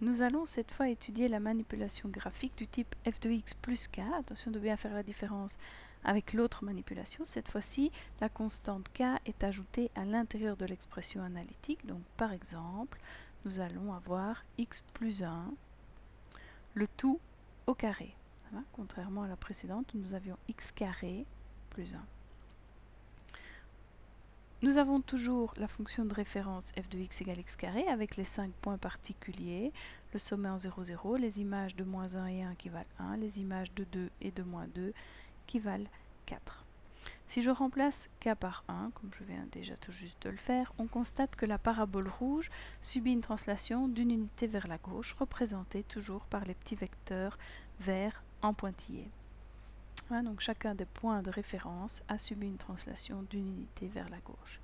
Nous allons cette fois étudier la manipulation graphique du type f de x plus k. Attention de bien faire la différence avec l'autre manipulation. Cette fois-ci, la constante k est ajoutée à l'intérieur de l'expression analytique. Donc par exemple, nous allons avoir x plus 1, le tout au carré. Contrairement à la précédente, nous avions x carré plus 1. Nous avons toujours la fonction de référence f de x égale x carré avec les 5 points particuliers, le sommet en 0, 0, les images de moins 1 et 1 qui valent 1, les images de 2 et de moins 2 qui valent 4. Si je remplace k par 1, comme je viens déjà tout juste de le faire, on constate que la parabole rouge subit une translation d'une unité vers la gauche, représentée toujours par les petits vecteurs verts en pointillés. Donc chacun des points de référence a subi une translation d'une unité vers la gauche.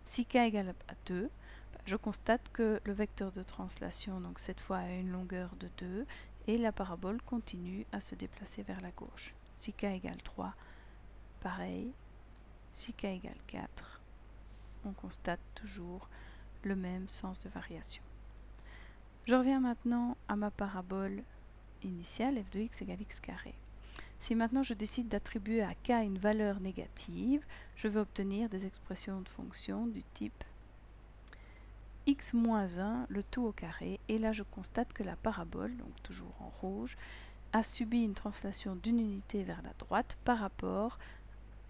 Si k égale à 2, je constate que le vecteur de translation, donc cette fois, a une longueur de 2 et la parabole continue à se déplacer vers la gauche. Si k égale 3, pareil. Si k égale 4, on constate toujours le même sens de variation. Je reviens maintenant à ma parabole initiale, f de x égale x carré. Si maintenant je décide d'attribuer à k une valeur négative, je vais obtenir des expressions de fonction du type x moins 1, le tout au carré, et là je constate que la parabole, donc toujours en rouge, a subi une translation d'une unité vers la droite par rapport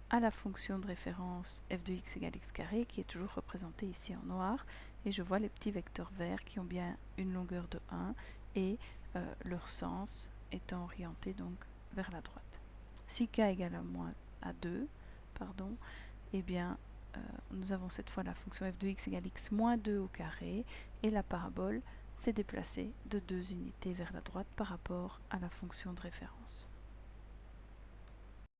à la fonction de référence f de x égale x carré qui est toujours représentée ici en noir, et je vois les petits vecteurs verts qui ont bien une longueur de 1 et leur sens étant orienté donc vers la droite. Si k égale à 2, eh bien nous avons cette fois la fonction f de x égale x moins 2 au carré et la parabole s'est déplacée de 2 unités vers la droite par rapport à la fonction de référence.